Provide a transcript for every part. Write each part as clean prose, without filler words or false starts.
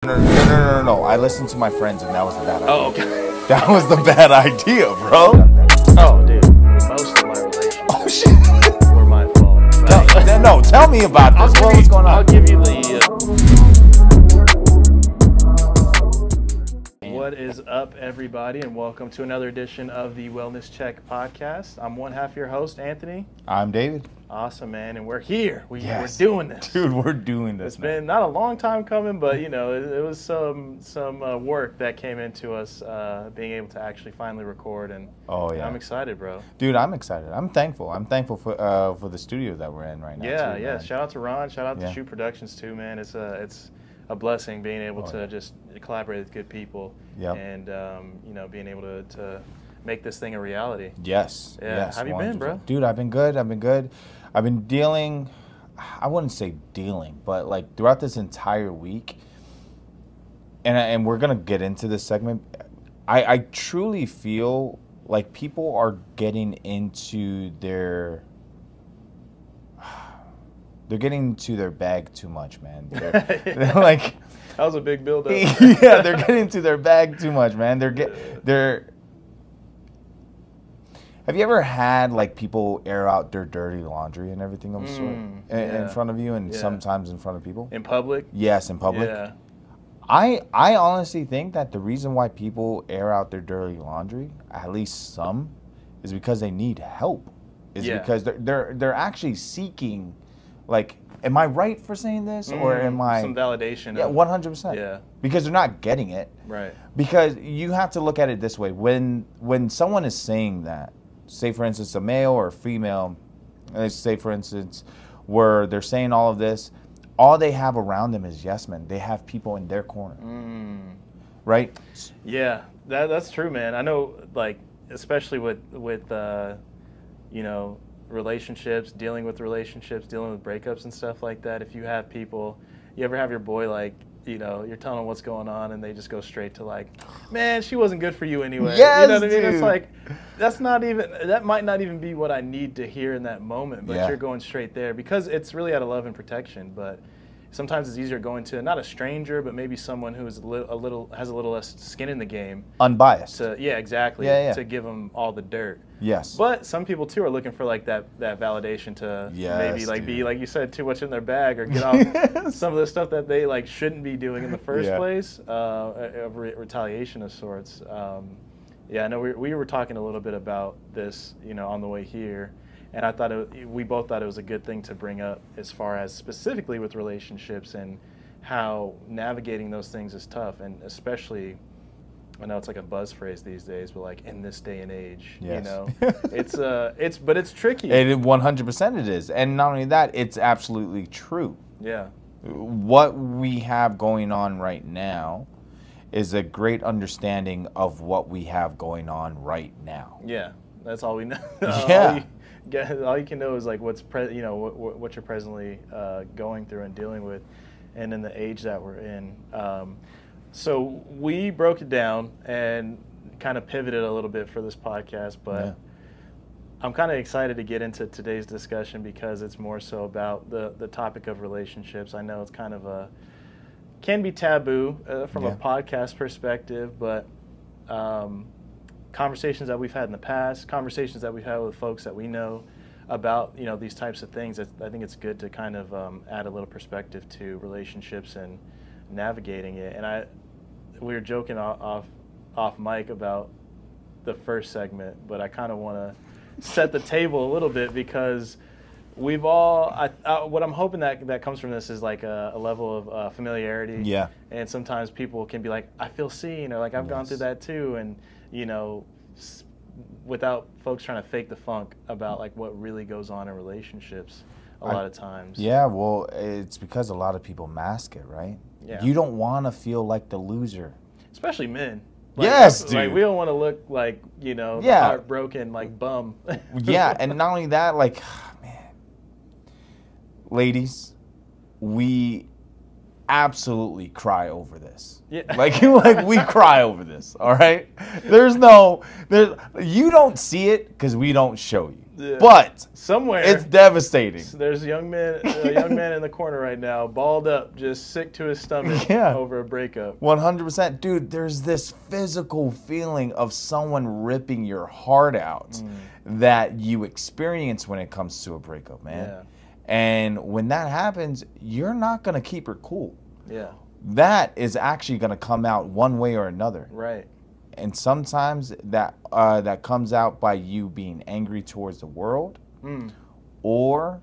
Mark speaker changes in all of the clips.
Speaker 1: No. I listened to my friends, and that was the bad idea.
Speaker 2: Oh, okay.
Speaker 1: That was the bad idea, bro.
Speaker 2: Oh, dude. Most of my relationships were my fault.
Speaker 1: No, tell me about this. What's going on?
Speaker 2: I'll give you the... What is up, everybody, and welcome to another edition of the Wellness Check podcast. I'm one half your host, Anthony.
Speaker 1: I'm David.
Speaker 2: Awesome, man, and we're here. We're doing this.
Speaker 1: Dude, we're doing this,
Speaker 2: It's been not a long time coming, but, you know, it was some work that came into us being able to actually finally record, and I'm excited, bro.
Speaker 1: Dude, I'm excited. I'm thankful. I'm thankful for the studio that we're in right now.
Speaker 2: Yeah. Shout out to Ron. Shout out to Shoot Productions, too, man. It's a blessing being able to just collaborate with good people and, you know, being able to make this thing a reality.
Speaker 1: Yes.
Speaker 2: Yeah.
Speaker 1: Yes,
Speaker 2: How have you been, bro?
Speaker 1: Dude, I've been good. I've been dealing, I wouldn't say dealing, but like throughout this entire week, and we're going to get into this segment, I truly feel like people are getting into their bag too much, man. They're like,
Speaker 2: that was a big build-up.
Speaker 1: Yeah, they're getting into their bag too much, man. Have you ever had like people air out their dirty laundry and everything of the sort in front of you, and sometimes in front of people?
Speaker 2: In public?
Speaker 1: Yes, in public.
Speaker 2: Yeah.
Speaker 1: I honestly think that the reason why people air out their dirty laundry, at least some, is because they need help. Because they're actually seeking, like, am I right for saying this, or am I
Speaker 2: some validation?
Speaker 1: Yeah, 100%.
Speaker 2: Yeah. Because
Speaker 1: they're not getting it.
Speaker 2: Right.
Speaker 1: Because you have to look at it this way: when someone is saying that, say for instance a male or a female, let's say for instance where they're saying all of this, all they have around them is yes men. They have people in their corner. Right?
Speaker 2: Yeah, that's true, man. I know, like, especially with you know, relationships, dealing with breakups and stuff like that. If you have people, you ever have your boy, like, you know, you're telling them what's going on and they just go straight to like, man, she wasn't good for you anyway.
Speaker 1: Yes,
Speaker 2: you know what I mean?
Speaker 1: dude.
Speaker 2: It's like, that might not even be what I need to hear in that moment, but you're going straight there because it's really out of love and protection. But sometimes it's easier going to not a stranger, but maybe someone who is has a little less skin in the game,
Speaker 1: unbiased.
Speaker 2: To give them all the dirt.
Speaker 1: Yes.
Speaker 2: But some people too are looking for like that validation to maybe like be, like you said, too much in their bag, or get off some of the stuff that they like shouldn't be doing in the first place, of retaliation of sorts. I know we were talking a little bit about this, you know, on the way here, and I thought we both thought it was a good thing to bring up as far as specifically with relationships and how navigating those things is tough, and especially, I know it's like a buzz phrase these days, but like in this day and age, you know, it's tricky.
Speaker 1: And 100% it is. And not only that, it's absolutely true.
Speaker 2: Yeah.
Speaker 1: What we have going on right now is a great understanding of what we have going on right now.
Speaker 2: Yeah. That's all we know. All you can know is like what you're presently going through and dealing with, and in the age that we're in. So we broke it down and kind of pivoted a little bit for this podcast, but I'm kind of excited to get into today's discussion because it's more so about the topic of relationships. I know it's kind of can be taboo from a podcast perspective, but conversations that we've had in the past, conversations that we've had with folks that we know about, you know, these types of things, I think it's good to kind of add a little perspective to relationships and navigating it. And we were joking off mic about the first segment, but I kind of want to set the table a little bit because we've all what I'm hoping that comes from this is like a level of familiarity. Yeah. And sometimes people can be like, I feel seen, or like I've gone through that too, and you know, without folks trying to fake the funk about like what really goes on in relationships a lot of times. Yeah,
Speaker 1: well, it's because a lot of people mask it, right?
Speaker 2: Yeah.
Speaker 1: You don't want to feel like the loser.
Speaker 2: Especially men. Like,
Speaker 1: yes, dude.
Speaker 2: Like, we don't want to look like, you know, heartbroken, like bum.
Speaker 1: Yeah, and not only that, like, man, ladies, we absolutely cry over this.
Speaker 2: Yeah.
Speaker 1: Like we cry over this, all right? You don't see it because we don't show you.
Speaker 2: Yeah.
Speaker 1: But
Speaker 2: somewhere
Speaker 1: it's devastating.
Speaker 2: There's a young man in the corner right now, balled up, just sick to his stomach over a breakup.
Speaker 1: 100%. Dude, there's this physical feeling of someone ripping your heart out that you experience when it comes to a breakup, man.
Speaker 2: Yeah.
Speaker 1: And when that happens, you're not going to keep her cool.
Speaker 2: Yeah.
Speaker 1: That is actually going to come out one way or another.
Speaker 2: Right.
Speaker 1: And sometimes that comes out by you being angry towards the world, or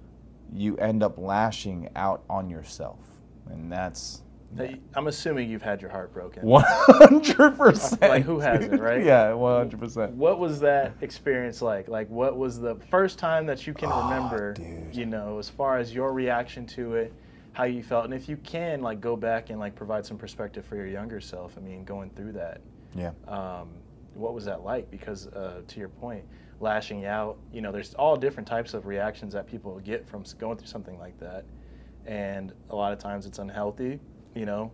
Speaker 1: you end up lashing out on yourself. And that's...
Speaker 2: I'm assuming you've had your heart broken.
Speaker 1: 100%.
Speaker 2: Like, who hasn't, right?
Speaker 1: Yeah, 100%.
Speaker 2: What was that experience like? Like, what was the first time that you can remember,
Speaker 1: dude.
Speaker 2: you know, as far as your reaction to it, how you felt? And if you can, like, go back and, like, provide some perspective for your younger self, I mean, going through that.
Speaker 1: Yeah.
Speaker 2: What was that like? Because, to your point, lashing out, you know, there's all different types of reactions that people get from going through something like that. And a lot of times it's unhealthy, you know,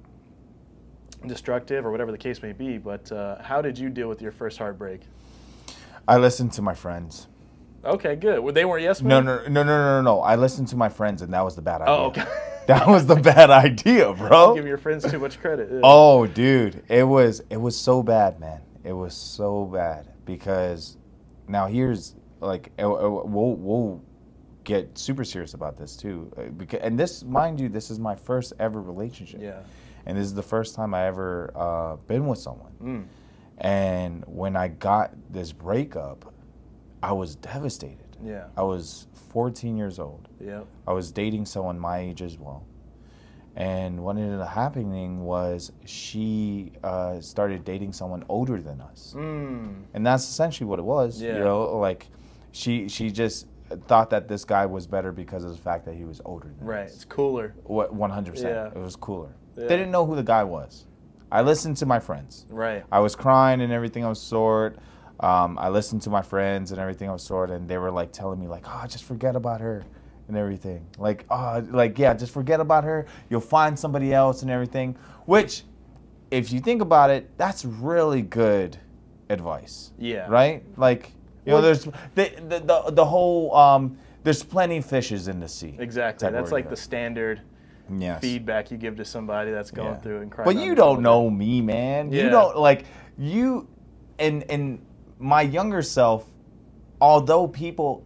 Speaker 2: destructive or whatever the case may be. But how did you deal with your first heartbreak?
Speaker 1: I listened to my friends.
Speaker 2: Okay, good. Well, they weren't yes men?
Speaker 1: No. I listened to my friends, and that was the bad idea.
Speaker 2: Oh, okay.
Speaker 1: That was the bad idea, bro.
Speaker 2: Give your friends too much credit. Yeah.
Speaker 1: Oh, dude, it was so bad, man. It was so bad because now here's like we'll get super serious about this too, because, and this, mind you, this is my first ever relationship.
Speaker 2: Yeah.
Speaker 1: And this is the first time I ever been with someone. And when I got this breakup, I was devastated.
Speaker 2: Yeah.
Speaker 1: I was 14 years old.
Speaker 2: Yeah.
Speaker 1: I was dating someone my age as well. And what ended up happening was she started dating someone older than us. And that's essentially what it was.
Speaker 2: Yeah.
Speaker 1: You know, like she just thought that this guy was better because of the fact that he was older than us.
Speaker 2: Right. It's cooler.
Speaker 1: 100%.
Speaker 2: Yeah.
Speaker 1: It was cooler.
Speaker 2: Yeah.
Speaker 1: They didn't know who the guy was. I listened to my friends.
Speaker 2: Right.
Speaker 1: I was crying and everything of the sort. I listened to my friends and everything of the sort, and they were like telling me like, oh, just forget about her and everything. Like, oh, like, yeah, just forget about her. You'll find somebody else and everything. Which, if you think about it, that's really good advice.
Speaker 2: Yeah.
Speaker 1: Right? Like, you know, there's the whole, there's plenty of fishes in the sea.
Speaker 2: Exactly. That's like the standard feedback you give to somebody that's going through and crying.
Speaker 1: But you don't know me, man.
Speaker 2: Yeah.
Speaker 1: You don't, like, you, and my younger self, although people,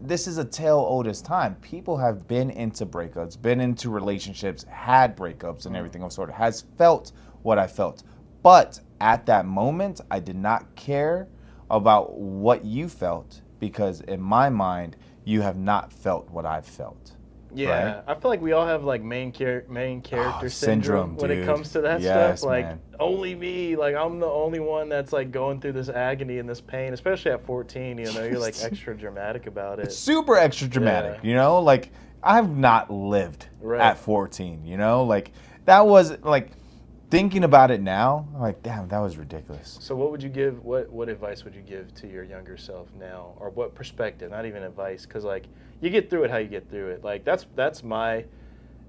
Speaker 1: this is a tale old as time. People have been into breakups, been into relationships, had breakups and everything of sort of, has felt what I felt. But at that moment, I did not care about what you felt, because in my mind, you have not felt what I've felt.
Speaker 2: Yeah, right? I feel like we all have like main character syndrome when it comes to that stuff. Like, man. Only me, like I'm the only one that's like going through this agony and this pain, especially at 14. You know, you're like extra dramatic about it.
Speaker 1: It's super extra dramatic. You know, like I've not lived at 14. You know, like that was like, thinking about it now, I'm like, damn, that was ridiculous.
Speaker 2: So what would you give, what advice would you give to your younger self now? Or what perspective, not even advice, because like, you get through it how you get through it. Like, that's my,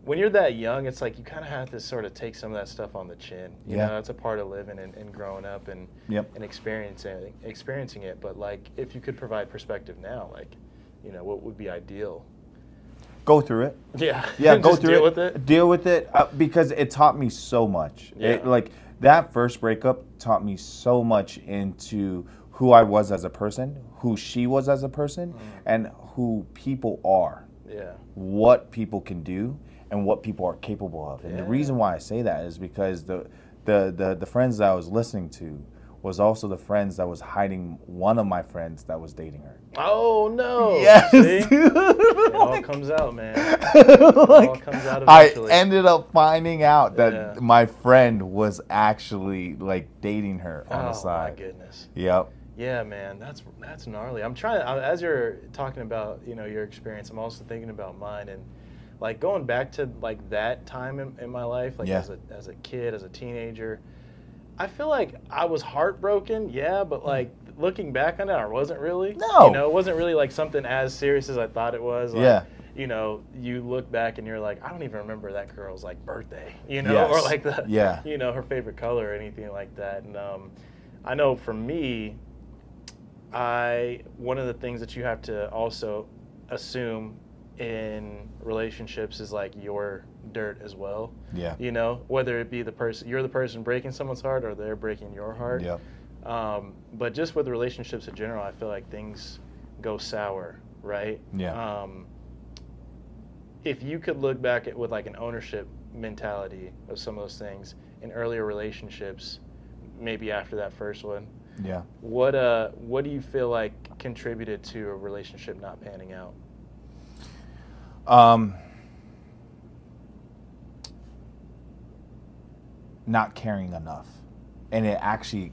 Speaker 2: when you're that young, it's like you kind of have to sort of take some of that stuff on the chin. You know, that's a part of living and growing up and experiencing it. But like, if you could provide perspective now, like, you know, what would be ideal?
Speaker 1: Go through it.
Speaker 2: Yeah.
Speaker 1: Go through
Speaker 2: deal with it.
Speaker 1: Deal with it, because it taught me so much.
Speaker 2: Yeah.
Speaker 1: Like that first breakup taught me so much into who I was as a person, who she was as a person, and who people are.
Speaker 2: Yeah.
Speaker 1: What people can do and what people are capable of. And the reason why I say that is because the friends that I was listening to was also the friends that was hiding one of my friends that was dating her.
Speaker 2: Oh no!
Speaker 1: Yes,
Speaker 2: see?
Speaker 1: Dude.
Speaker 2: It all comes out, man. It all comes out eventually.
Speaker 1: I ended up finding out that my friend was actually like dating her on the side.
Speaker 2: Oh my goodness.
Speaker 1: Yep.
Speaker 2: Yeah, man, that's gnarly. I'm trying, as you're talking about, you know, your experience, I'm also thinking about mine, and like going back to like that time in my life, like as a kid, as a teenager. I feel like I was heartbroken, but like looking back on it, I wasn't really.
Speaker 1: No.
Speaker 2: You know, it wasn't really like something as serious as I thought it was. Like, you know, you look back and you're like, I don't even remember that girl's like birthday, you know,
Speaker 1: Yes.
Speaker 2: or like the,
Speaker 1: Yeah.
Speaker 2: you know, her favorite color or anything like that. And I know for me, one of the things that you have to also assume in relationships is like your dirt as well.
Speaker 1: Yeah.
Speaker 2: You know, whether it be you're the person breaking someone's heart or they're breaking your heart.
Speaker 1: Yeah.
Speaker 2: But just with relationships in general, I feel like things go sour, right?
Speaker 1: Yeah.
Speaker 2: If you could look back with like an ownership mentality of some of those things in earlier relationships, maybe after that first one,
Speaker 1: Yeah.
Speaker 2: what do you feel like contributed to a relationship not panning out?
Speaker 1: Not caring enough, and it actually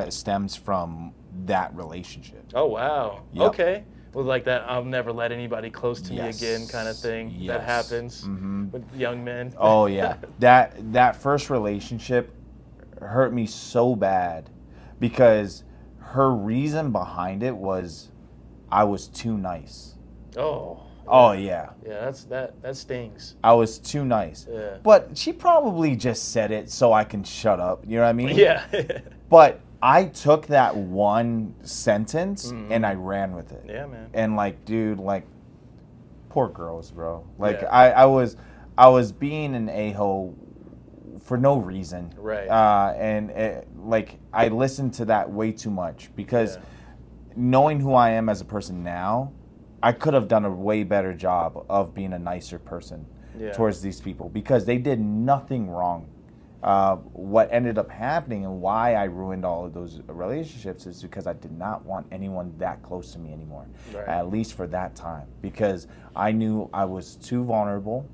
Speaker 1: stems from that relationship.
Speaker 2: Oh wow.
Speaker 1: Yep.
Speaker 2: Okay. Well, like that, I'll never let anybody close to
Speaker 1: Yes.
Speaker 2: me again kind of thing.
Speaker 1: Yes.
Speaker 2: That happens
Speaker 1: Mm-hmm.
Speaker 2: with young men.
Speaker 1: Oh yeah, that first relationship hurt me so bad because her reason behind it was I was too nice.
Speaker 2: Oh.
Speaker 1: Oh yeah,
Speaker 2: Yeah, that stings.
Speaker 1: I was too nice.
Speaker 2: Yeah.
Speaker 1: But she probably just said it so I can shut up. You know what I mean?
Speaker 2: Yeah.
Speaker 1: But I took that one sentence and I ran with it.
Speaker 2: Yeah, man.
Speaker 1: And like, dude, like, poor girls, bro. Like,
Speaker 2: Yeah.
Speaker 1: I was being an a-hole for no reason.
Speaker 2: Right.
Speaker 1: Like, I listened to that way too much because
Speaker 2: Yeah.
Speaker 1: knowing who I am as a person now, I could have done a way better job of being a nicer person
Speaker 2: Yeah.
Speaker 1: towards these people because they did nothing wrong. What ended up happening and why I ruined all of those relationships is because I did not want anyone that close to me anymore,
Speaker 2: Right.
Speaker 1: at least for that time, because I knew I was too vulnerable,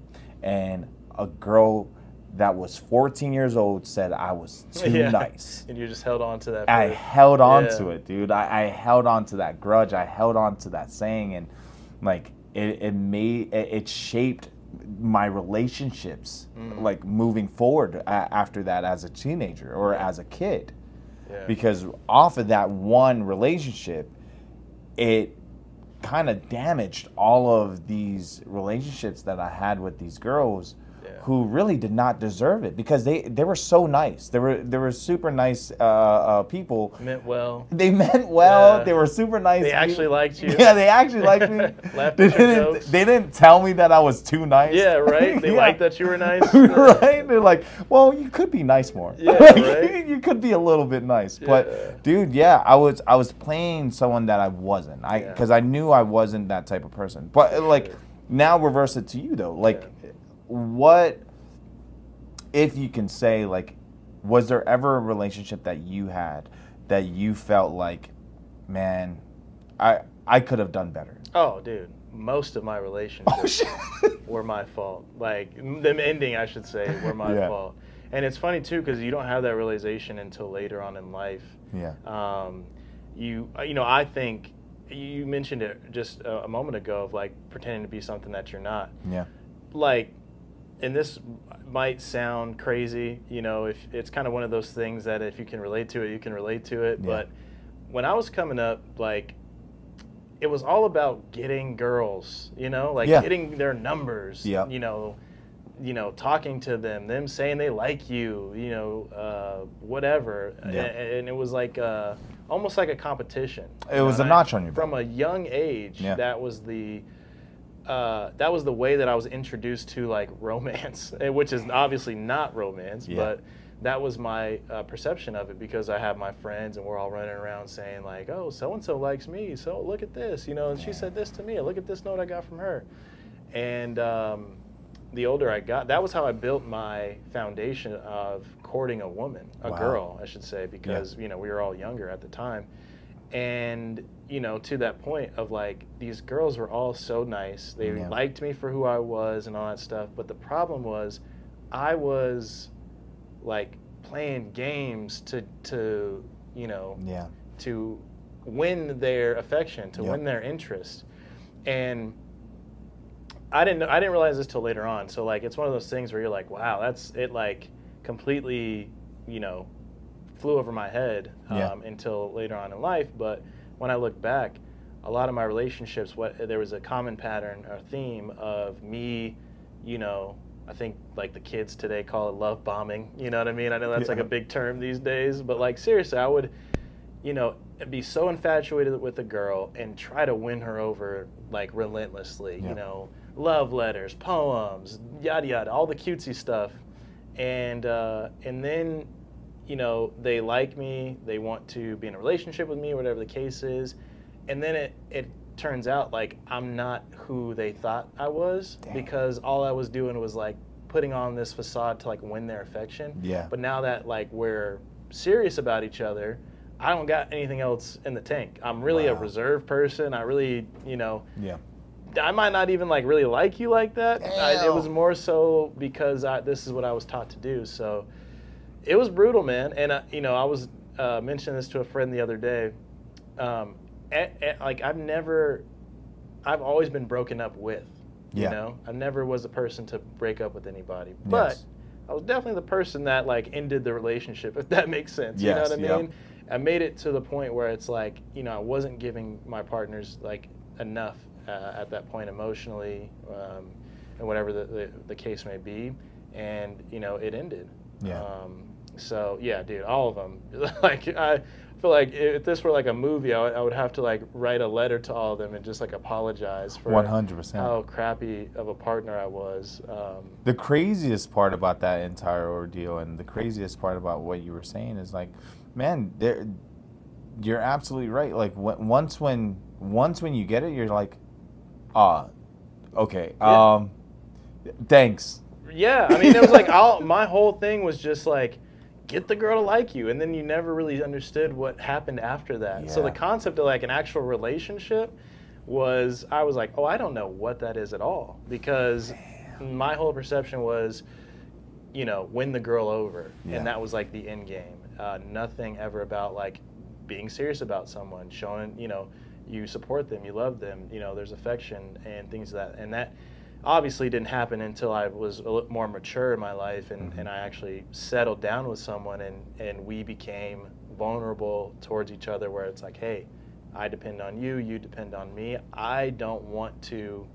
Speaker 1: and a girl that was 14 years old said I was too
Speaker 2: Yeah.
Speaker 1: nice.
Speaker 2: And you just held on to that.
Speaker 1: I
Speaker 2: for-
Speaker 1: held on
Speaker 2: Yeah.
Speaker 1: to it, dude. I held on to that grudge. I held on to that saying, and like it shaped my relationships, like moving forward after that as a teenager or as a kid.
Speaker 2: Yeah.
Speaker 1: Because off of that one relationship, it kind of damaged all of these relationships that I had with these girls.
Speaker 2: Yeah.
Speaker 1: Who really did not deserve it because they were so nice. They were super nice people.
Speaker 2: Meant well.
Speaker 1: They meant well.
Speaker 2: Yeah.
Speaker 1: They were super nice.
Speaker 2: They actually liked you.
Speaker 1: Yeah, they actually liked me.
Speaker 2: Laughed
Speaker 1: They
Speaker 2: at your
Speaker 1: didn't.
Speaker 2: jokes.
Speaker 1: They didn't tell me that I was too nice.
Speaker 2: Yeah, right. They
Speaker 1: Yeah.
Speaker 2: liked that you were nice.
Speaker 1: Right? They're like, well, you could be nice more.
Speaker 2: Yeah,
Speaker 1: Like,
Speaker 2: right.
Speaker 1: You could be a little bit nice.
Speaker 2: Yeah.
Speaker 1: But dude, yeah, I was playing someone that I wasn't.
Speaker 2: Yeah.
Speaker 1: Because I knew I wasn't that type of person. But like
Speaker 2: Sure.
Speaker 1: now reverse it to you though. Like what if you can say, like, was there ever a relationship that you had that you felt like, man, I could have done better?
Speaker 2: Oh, dude. Most of my relationships were my fault. Like, them ending, I should say, were my
Speaker 1: Yeah.
Speaker 2: fault. And it's funny, too, because you don't have that realization until later on in life.
Speaker 1: Yeah.
Speaker 2: You know, I think you mentioned it just a moment ago of, like, pretending to be something that you're not.
Speaker 1: Yeah.
Speaker 2: Like, and this might sound crazy, you know, if it's kind of one of those things that if you can relate to it, you can relate to it.
Speaker 1: Yeah.
Speaker 2: But when I was coming up, like, it was all about getting girls, you know, like
Speaker 1: Yeah.
Speaker 2: getting their numbers,
Speaker 1: Yeah.
Speaker 2: you know, talking to them saying they like you, you know, whatever.
Speaker 1: Yeah.
Speaker 2: And it was like almost like a competition.
Speaker 1: It
Speaker 2: you
Speaker 1: was
Speaker 2: know,
Speaker 1: a
Speaker 2: and
Speaker 1: notch on your belt.
Speaker 2: From a young age,
Speaker 1: Yeah.
Speaker 2: that was the way that I was introduced to like romance, which is obviously not romance,
Speaker 1: Yeah.
Speaker 2: but that was my perception of it because I have my friends and we're all running around saying like, oh, so-and-so likes me, so look at this, you know, and she said this to me, look at this note I got from her. And the older I got, that was how I built my foundation of courting a woman, a
Speaker 1: Wow.
Speaker 2: girl, I should say, because, you know, we were all younger at the time. And, you know, to that point of like, these girls were all so nice. They
Speaker 1: Yeah.
Speaker 2: liked me for who I was and all that stuff. But the problem was I was like playing games to you know,
Speaker 1: Yeah.
Speaker 2: to win their affection, to
Speaker 1: Yep.
Speaker 2: win their interest. And I didn't realize this till later on. So like, it's one of those things where you're like, wow, that's it, like completely, you know, flew over my head
Speaker 1: Yeah.
Speaker 2: until later on in life. But when I look back, a lot of my relationships, there was a common pattern or theme of me, I think like the kids today call it love bombing. You know what I mean? I know that's like a big term these days, but like seriously, I would, be so infatuated with a girl and try to win her over like relentlessly. Love letters, poems, yada yada, all the cutesy stuff, and then, they like me, they want to be in a relationship with me, whatever the case is, and then it turns out like I'm not who they thought I was. Damn. Because all I was doing was like putting on this facade to like win their affection. Yeah. But now that like we're serious about each other, I don't got anything else in the tank. I'm really a reserved person. I really, I might not even like really like you like that. It was more so because this is what I was taught to do. So it was brutal, man. And I was mentioning this to a friend the other day. Like I've always been broken up with, I never was the person to break up with anybody, but I was definitely the person that like ended the relationship, if that makes sense. You know what I mean? I made it to the point where it's like, I wasn't giving my partners like enough at that point emotionally, and whatever the case may be. And, it ended. Yeah. So yeah, dude, all of them. Like I feel like if this were like a movie, I would have to like write a letter to all of them and just like apologize for
Speaker 1: 100%
Speaker 2: how crappy of a partner I was.
Speaker 1: The craziest part about that entire ordeal, and the craziest part about what you were saying, is like, man, you're absolutely right. Like once when you get it, you're like, okay, thanks.
Speaker 2: Yeah, I mean, it was like my whole thing was just like, get the girl to like you, and then you never really understood what happened after that. Yeah. So the concept of like an actual relationship was, I was like, I don't know what that is at all, because my whole perception was, win the girl over, and that was like the end game. Nothing ever about like being serious about someone, showing, you support them, you love them, there's affection and things like that. And that obviously didn't happen until I was a little more mature in my life, and I actually settled down with someone, and we became vulnerable towards each other, where it's like, hey, I depend on you, you depend on me. I want to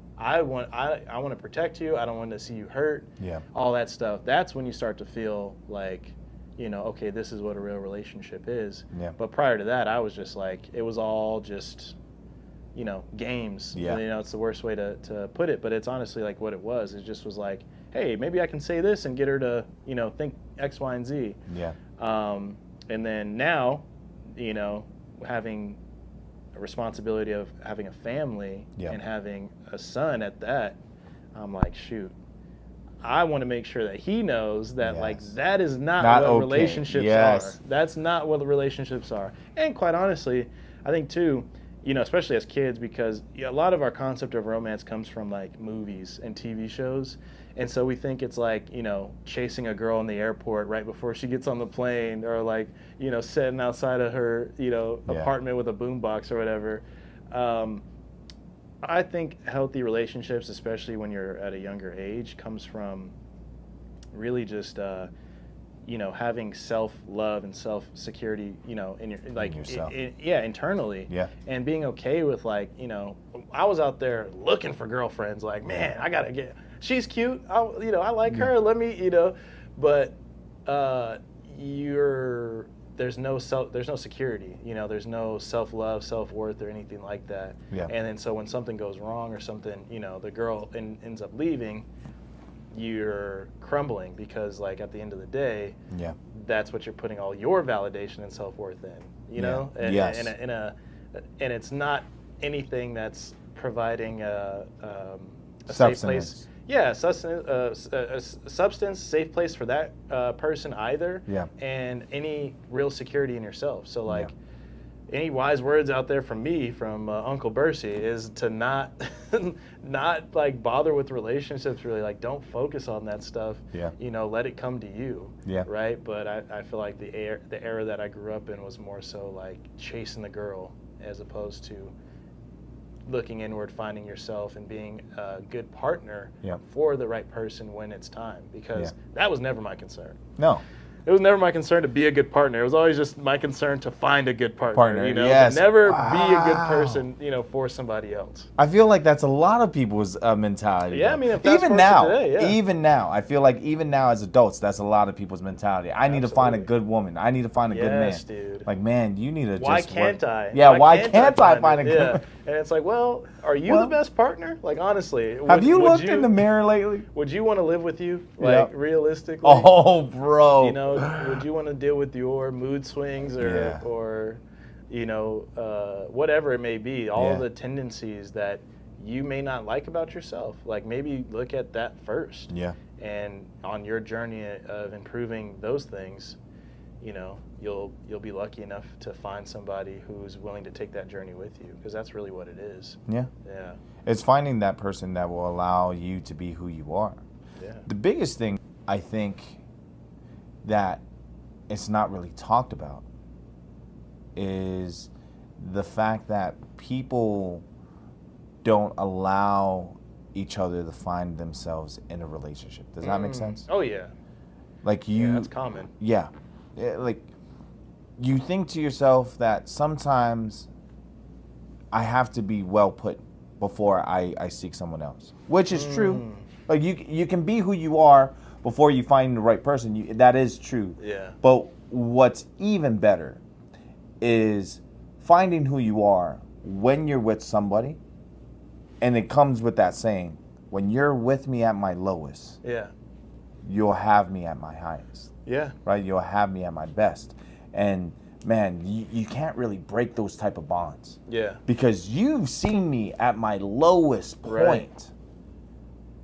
Speaker 2: protect you. I don't want to see you hurt. Yeah. All that stuff. That's when you start to feel like, okay, this is what a real relationship is. Yeah. But prior to that, I was just like, it was all just, games. Yeah. It's the worst way to put it, but it's honestly like what it was. It just was like, hey, maybe I can say this and get her to, think X, Y, and Z. Yeah. And then now, having a responsibility of having a family and having a son at that, I'm like, shoot, I want to make sure that he knows that like that is not what relationships are. That's not what the relationships are. And quite honestly, I think too, especially as kids, because a lot of our concept of romance comes from like movies and TV shows. And so we think it's like, chasing a girl in the airport right before she gets on the plane, or like, sitting outside of her, apartment with a boombox or whatever. I think healthy relationships, especially when you're at a younger age, comes from really just, having self-love and self-security, in your, like, internally. Yeah. And being okay with like, I was out there looking for girlfriends, like, man, I gotta get, she's cute, I like her, let me, but there's no security, there's no self-love, self-worth, or anything like that. Yeah. And then so when something goes wrong or something, the girl ends up leaving, you're crumbling, because like at the end of the day, that's what you're putting all your validation and self-worth in, know? And, and it's not anything that's providing a safe place. Yeah, substance, safe place for that person either, and any real security in yourself. So like, any wise words out there from me, from Uncle Bercy, is to not like bother with relationships, really. Like, don't focus on that stuff. Yeah. Let it come to you. Yeah. Right. But I feel like the era that I grew up in was more so like chasing the girl, as opposed to looking inward, finding yourself, and being a good partner for the right person when it's time. Because that was never my concern.
Speaker 1: No.
Speaker 2: it was never my concern to be a good partner. It was always just my concern to find a good partner. You know,
Speaker 1: yes.
Speaker 2: but never be a good person, you know, for somebody else.
Speaker 1: I feel like that's a lot of people's mentality.
Speaker 2: Yeah, I mean,
Speaker 1: even now,
Speaker 2: today,
Speaker 1: even now, I feel like even now as adults, that's a lot of people's mentality. I need to find a good woman. I need to find a good man.
Speaker 2: Yes, dude.
Speaker 1: Like, man, you need to.
Speaker 2: Why
Speaker 1: just
Speaker 2: can't
Speaker 1: work.
Speaker 2: I?
Speaker 1: Yeah, why can't I find a good?
Speaker 2: Yeah, and it's like, well, are you the best partner? Like, honestly,
Speaker 1: have you looked in the mirror lately?
Speaker 2: Would you want to live with you? Like, realistically?
Speaker 1: Oh, bro.
Speaker 2: You know, would you want to deal with your mood swings or you know, whatever it may be, all the tendencies that you may not like about yourself? Like, maybe look at that first.
Speaker 1: Yeah.
Speaker 2: And on your journey of improving those things, you know, you'll be lucky enough to find somebody who's willing to take that journey with you, because that's really what it is.
Speaker 1: Yeah.
Speaker 2: Yeah.
Speaker 1: It's finding that person that will allow you to be who you are.
Speaker 2: Yeah.
Speaker 1: The biggest thing, I think, that it's not really talked about is the fact that people don't allow each other to find themselves in a relationship. Does that make sense?
Speaker 2: Oh, yeah.
Speaker 1: Like you...
Speaker 2: Yeah, that's common.
Speaker 1: Yeah. Like, you think to yourself that sometimes I have to be well put before I seek someone else, which is true. Like, you can be who you are before you find the right person. That is true.
Speaker 2: Yeah.
Speaker 1: But what's even better is finding who you are when you're with somebody, and it comes with that saying, when you're with me at my lowest, you'll have me at my highest.
Speaker 2: Yeah.
Speaker 1: Right? You'll have me at my best. And man, you can't really break those type of bonds.
Speaker 2: Yeah.
Speaker 1: Because you've seen me at my lowest point.
Speaker 2: Right.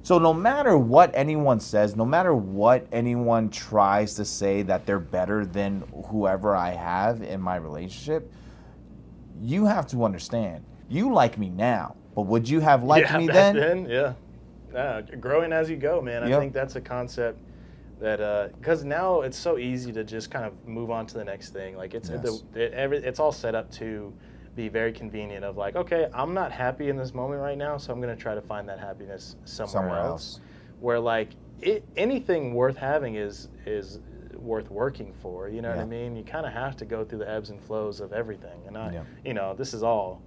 Speaker 1: So no matter what anyone says, no matter what anyone tries to say that they're better than whoever I have in my relationship, you have to understand, you like me now, but would you have liked me
Speaker 2: back
Speaker 1: then?
Speaker 2: Yeah. Growing as you go, man. I think that's a concept that, because now it's so easy to just kind of move on to the next thing. Like, it's all set up to be very convenient of like, okay, I'm not happy in this moment right now, so I'm going to try to find that happiness somewhere else. Where like anything worth having is worth working for. You know what I mean? You kind of have to go through the ebbs and flows of everything. And you know, this is all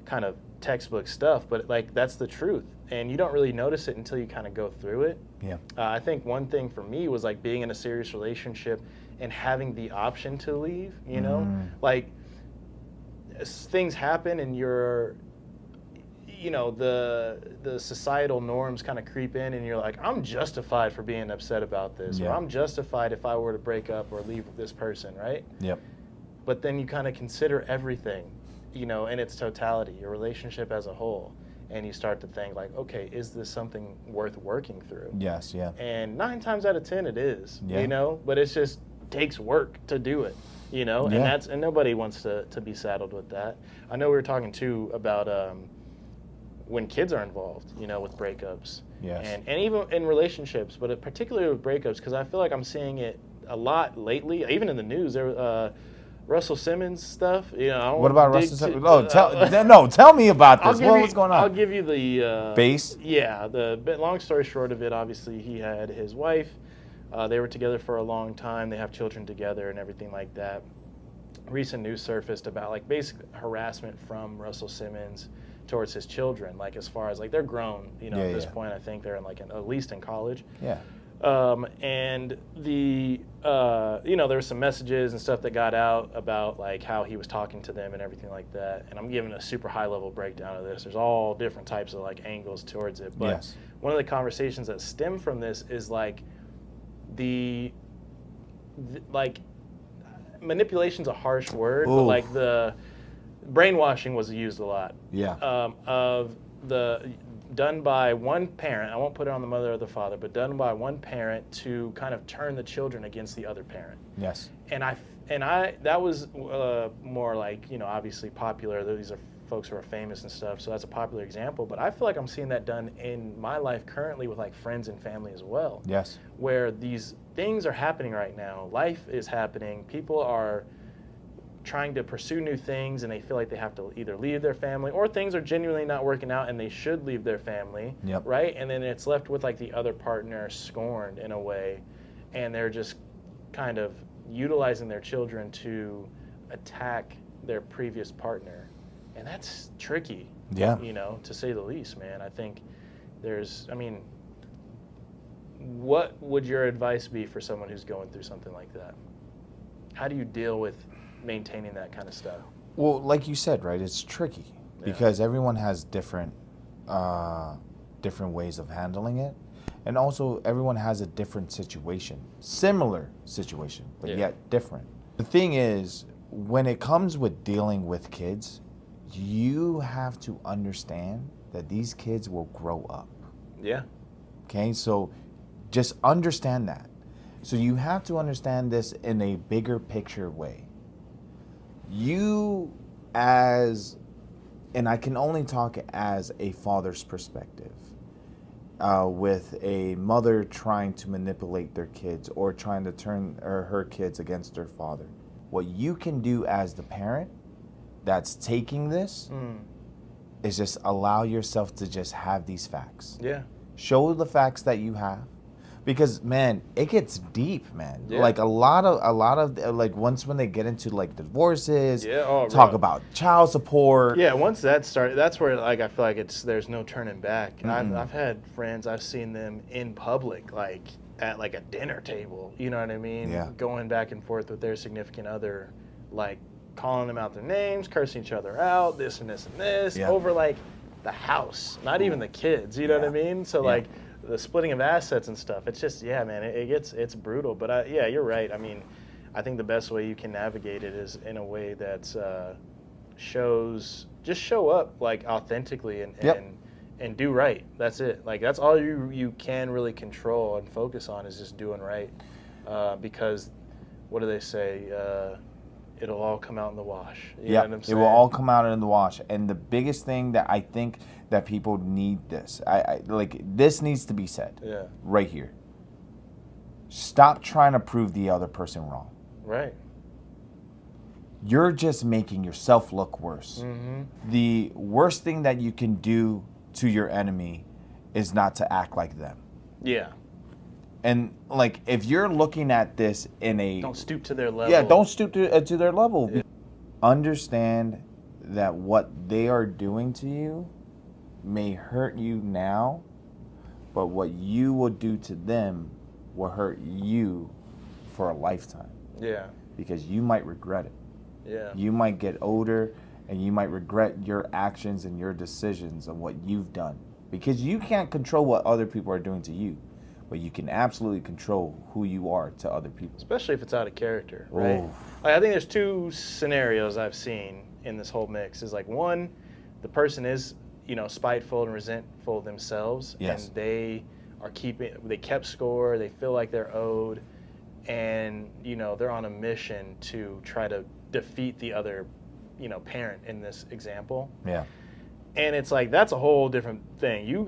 Speaker 2: kind of textbook stuff, but like that's the truth. And you don't really notice it until you kind of go through it. Yeah. I think one thing for me was like being in a serious relationship and having the option to leave. You know, like, things happen and you're, you know, the societal norms kind of creep in and you're like, I'm justified for being upset about this, or I'm justified if I were to break up or leave this person, right? Yep. But then you kind of consider everything, you know, in its totality, your relationship as a whole, and you start to think like, okay, is this something worth working through? Yes, yeah. And 9 times out of 10 it is, you know, but it just takes work to do it. You know, and nobody wants to be saddled with that. I know we were talking too about when kids are involved, you know, with breakups. Yes. And even in relationships, but particularly with breakups, because I feel like I'm seeing it a lot lately, even in the news. There, Russell Simmons stuff. You know, what about Russell Simmons? Oh, tell me about this. What's going on? I'll give you the base. Yeah, long story short of it, obviously he had his wife. They were together for a long time. They have children together and everything like that. Recent news surfaced about like basic harassment from Russell Simmons towards his children. Like, as far as like they're grown, you know, at this point, I think they're in like at least in college. Yeah. And the you know, there were some messages and stuff that got out about like how he was talking to them and everything like that. And I'm giving a super high level breakdown of this. There's all different types of like angles towards it. But one of the conversations that stem from this is like like manipulation's a harsh word, but like the brainwashing was used a lot. Yeah. Of the done by one parent. I won't put it on the mother or the father, but done by one parent to kind of turn the children against the other parent. Yes. And that was more like, you know, obviously popular. These are folks who are famous and stuff, so that's a popular example. But I feel like I'm seeing that done in my life currently with like friends and family as well. Yes. Where these things are happening right now. Life is happening. People are trying to pursue new things, and they feel like they have to either leave their family, or things are genuinely not working out and they should leave their family. Yep. Right? And then it's left with like the other partner scorned in a way, and they're just kind of utilizing their children to attack their previous partner. And that's tricky,
Speaker 1: Yeah.
Speaker 2: you know, to say the least, man. I think I mean, what would your advice be for someone who's going through something like that? How do you deal with maintaining that kind of stuff?
Speaker 1: Well, like you said, right, it's tricky because everyone has different ways of handling it. And also everyone has a different situation, similar situation, but yet different. The thing is, when it comes with dealing with kids, you have to understand that these kids will grow up.
Speaker 2: Yeah.
Speaker 1: Okay, so just understand that. So you have to understand this in a bigger picture way. You and I can only talk as a father's perspective, with a mother trying to manipulate their kids or trying to turn her kids against their father. What you can do as the parent that's taking this is just allow yourself to just have these facts.
Speaker 2: Yeah.
Speaker 1: Show the facts that you have. Because, man, it gets deep, man.
Speaker 2: Yeah.
Speaker 1: Like a lot of like when they get into like divorces,
Speaker 2: talk
Speaker 1: about child support.
Speaker 2: Yeah, once that started, that's where like I feel like there's no turning back. And I've had friends, I've seen them in public, like at like a dinner table, you know what I mean?
Speaker 1: Yeah.
Speaker 2: Going back and forth with their significant other, like calling them out their names, cursing each other out, this and this and this, over like the house, not even the kids, you know what I mean? So like the splitting of assets and stuff, it's just, man, it's brutal. But you're right. I mean, I think the best way you can navigate it is in a way that show up like authentically and do right. That's it. Like that's all you can really control and focus on is just doing right. Because what do they say? It'll all come out in the wash. You know what I'm saying?
Speaker 1: It will all come out in the wash. And the biggest thing that I think that people need this, this needs to be said right here. Stop trying to prove the other person wrong.
Speaker 2: Right.
Speaker 1: You're just making yourself look worse. The worst thing that you can do to your enemy is not to act like them.
Speaker 2: Yeah.
Speaker 1: And like, if you're looking at this in a...
Speaker 2: Don't stoop to their level.
Speaker 1: Yeah, don't stoop to their level. Yeah. Understand that what they are doing to you may hurt you now, but what you will do to them will hurt you for a lifetime.
Speaker 2: Yeah.
Speaker 1: Because you might regret it.
Speaker 2: Yeah.
Speaker 1: You might get older and you might regret your actions and your decisions and what you've done. Because you can't control what other people are doing to you. But you can absolutely control who you are to other people.
Speaker 2: Especially if it's out of character, right? Like, I think there's two scenarios I've seen in this whole mix. Is like, one, the person is, spiteful and resentful themselves, and they kept score, they feel like they're owed, and, they're on a mission to try to defeat the other, parent in this example.
Speaker 1: Yeah.
Speaker 2: And it's like, that's a whole different thing. You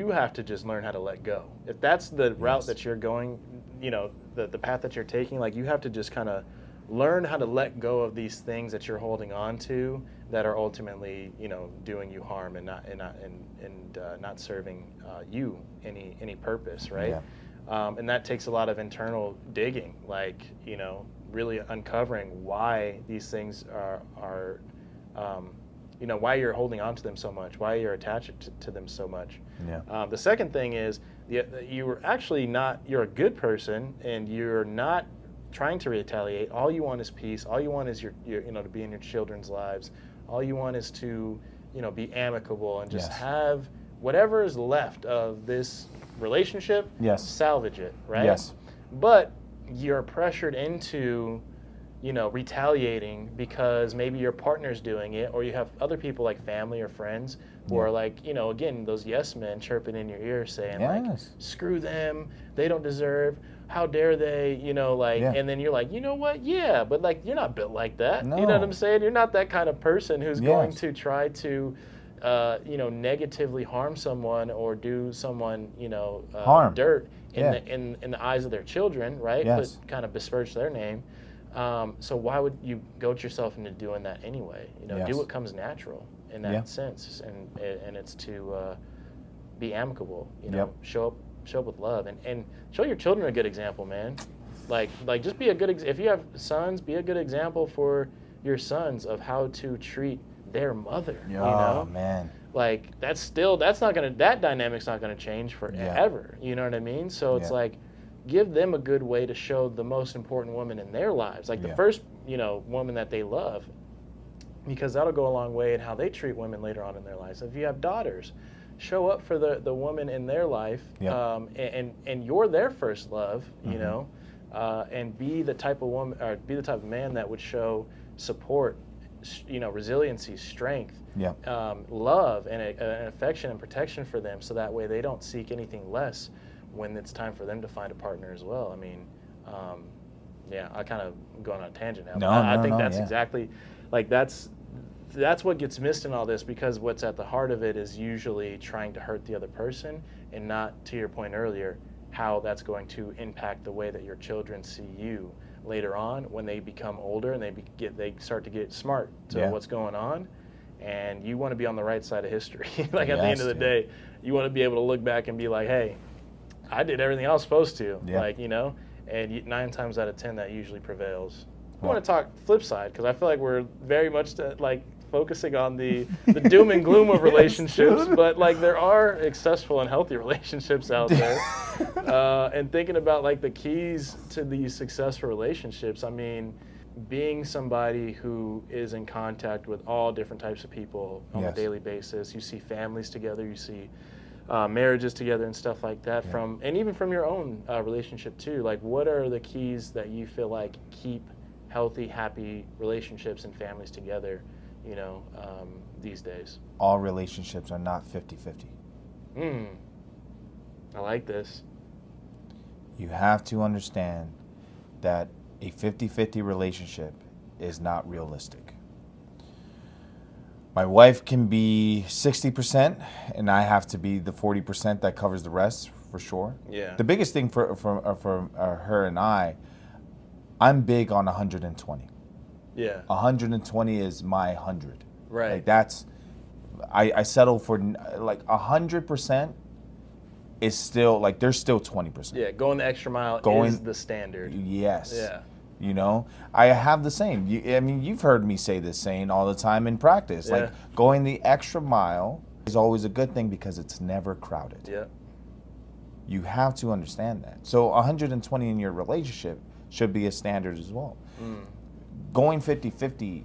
Speaker 2: have to just learn how to let go. If that's the route that you're going, the path that you're taking, like you have to just kind of learn how to let go of these things that you're holding on to that are ultimately, doing you harm and not serving you any purpose, right? Yeah. And that takes a lot of internal digging, like, really uncovering why these things are why you're holding on to them so much, why you're attached to them so much. Yeah. The second thing is you're a good person and you're not trying to retaliate. All you want is peace. All you want is your to be in your children's lives. All you want is to, be amicable and just have whatever is left of this relationship, salvage it, right? Yes. But you're pressured into retaliating because maybe your partner's doing it, or you have other people like family or friends who are like, again, those yes men chirping in your ear saying like, screw them, they don't deserve, how dare they, and then you're like, you know what, but like, you're not built like that. No. You know what I'm saying? You're not that kind of person who's going to try to, negatively harm someone or do someone, harm, dirt in the eyes of their children, right? Kind of besmirch their name. So why would you goat yourself into doing that anyway? Do what comes natural in that sense, and it's to be amicable. Show up with love and show your children a good example, man. Like just be a good, if you have sons, be a good example for your sons of how to treat their mother, you know?
Speaker 1: Oh, man.
Speaker 2: Like, that dynamic's not gonna change forever, you know what I mean? So it's like, give them a good way to show the most important woman in their lives, like the first, you know, woman that they love, because that'll go a long way in how they treat women later on in their lives. If you have daughters, show up for the woman in their life, and you're their first love, you know, and be the type of woman, or be the type of man that would show support, you know, resiliency, strength, love, and affection and protection for them, so that way they don't seek anything less when it's time for them to find a partner as well. I mean, yeah, I kind of going on a tangent now. I think that's exactly, like, that's what gets missed in all this, because what's at the heart of it is usually trying to hurt the other person, and not, to your point earlier, how that's going to impact the way that your children see you later on when they become older and they start to get smart to what's going on. And you want to be on the right side of history. Like, at the end of the day, you want to be able to look back and be like, hey, I did everything I was supposed to. Like, you know, and 9 times out of 10 that usually prevails. I want to talk flip side, because I feel like we're very much like focusing on the doom and gloom of relationships, but like there are successful and healthy relationships out there. And thinking about like the keys to these successful relationships, I mean, being somebody who is in contact with all different types of people on a daily basis. You see families together, you see marriages together and stuff like that, and even from your own relationship too. Like, what are the keys that you feel like keep healthy, happy relationships and families together, you know, these days?
Speaker 1: All relationships are not 50-50.
Speaker 2: I like this.
Speaker 1: You have to understand that a 50-50 relationship is not realistic. My wife can be 60%, and I have to be the 40% that covers the rest, for sure. Yeah. The biggest thing for her and I'm big on 120. Yeah. 120 is my 100. Right. Like, that's, I settle for, like, 100% is still, like, there's still 20%.
Speaker 2: Yeah, going the extra mile is the standard.
Speaker 1: Yes. Yeah. You know, I have the same. I mean, you've heard me say this saying all the time in practice. Like, going the extra mile is always a good thing because it's never crowded. Yeah. You have to understand that. So 120 in your relationship should be a standard as well. Going 50-50,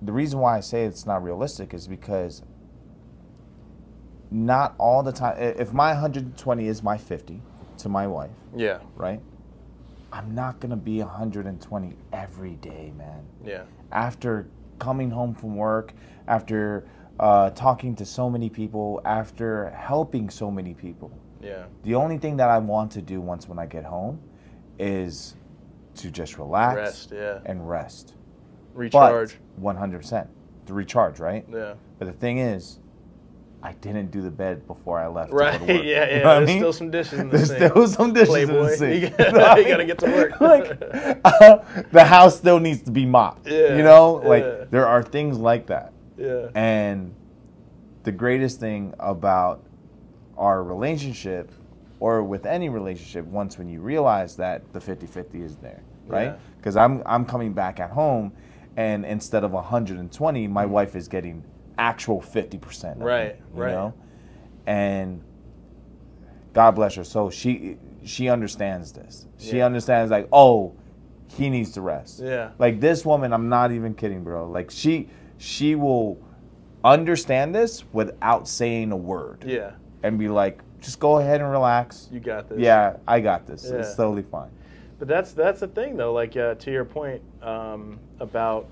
Speaker 1: the reason why I say it's not realistic is because not all the time, if my 120 is my 50 to my wife, right? I'm not going to be 120 every day, man. Yeah. After coming home from work, after talking to so many people, after helping so many people. Yeah. The only thing that I want to do when I get home is to just relax and rest. Recharge. But 100%. To recharge, right? Yeah. But the thing is, I didn't do the bed before I left. Right, to go to work.
Speaker 2: Yeah. You know there's still some dishes in the sink.
Speaker 1: There's still some dishes
Speaker 2: Playboy.
Speaker 1: in the sink.
Speaker 2: You gotta get to work.
Speaker 1: Like, the house still needs to be mopped. Yeah. You know? Like, there are things like that. Yeah. And the greatest thing about our relationship, or with any relationship, when you realize that the 50-50 is there, right? Because I'm coming back at home, and instead of 120, my wife is getting actual 50%. Right, you know? And God bless her. So she understands this. She understands, like, oh, he needs to rest. Yeah. Like, this woman, I'm not even kidding, bro. Like, she will understand this without saying a word. Yeah. And be like, just go ahead and relax.
Speaker 2: You got this.
Speaker 1: Yeah, I got this. Yeah. It's totally fine.
Speaker 2: But that's the thing, though. Like, to your point about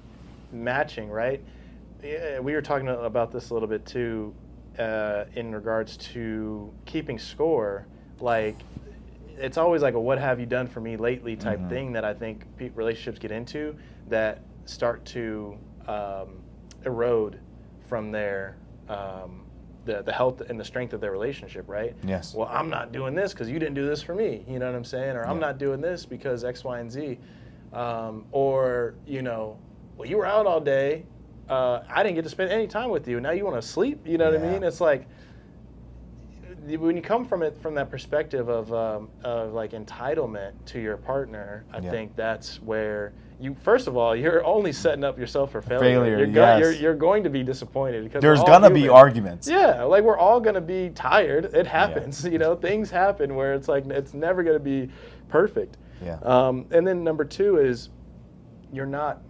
Speaker 2: matching, right? Yeah, we were talking about this a little bit too, in regards to keeping score. Like, it's always like a "what have you done for me lately" type thing that I think relationships get into that start to erode from their the health and the strength of their relationship, right? Yes. Well, I'm not doing this because you didn't do this for me. You know what I'm saying? Or I'm not doing this because X, Y, and Z. Or, you know, well, you were out all day. I didn't get to spend any time with you. Now you want to sleep? You know what I mean? It's like, when you come from that perspective of like entitlement to your partner, I think that's where you, first of all, you're only setting up yourself for failure. You're going to be disappointed because
Speaker 1: there's gonna be arguments.
Speaker 2: Yeah, like we're all gonna be tired. It happens. You know, things happen where it's like it's never gonna be perfect.
Speaker 1: Yeah.
Speaker 2: And then number two is you're not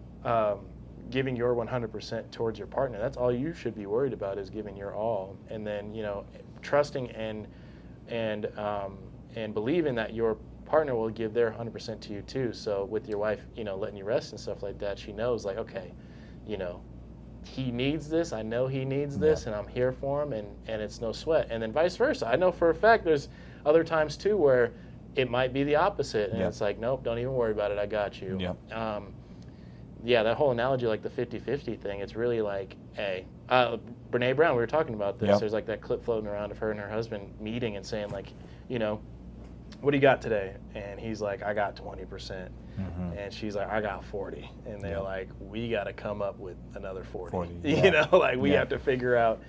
Speaker 2: giving your 100% towards your partner. That's all you should be worried about, is giving your all, and then, you know, trusting and believing that your partner will give their 100% to you too. So with your wife, you know, letting you rest and stuff like that, she knows, like, okay, you know, he needs this, I know he needs this, and I'm here for him, and it's no sweat. And then vice versa. I know for a fact there's other times too where it might be the opposite, and it's like, nope, don't even worry about it, I got you. Yeah, that whole analogy, like the 50-50 thing, it's really like, hey, Brene Brown, we were talking about this. There's like that clip floating around of her and her husband meeting and saying, like, you know, what do you got today? And he's like, I got 20%. And she's like, I got 40. And they're like, we got to come up with another 40. You know, like we have to figure out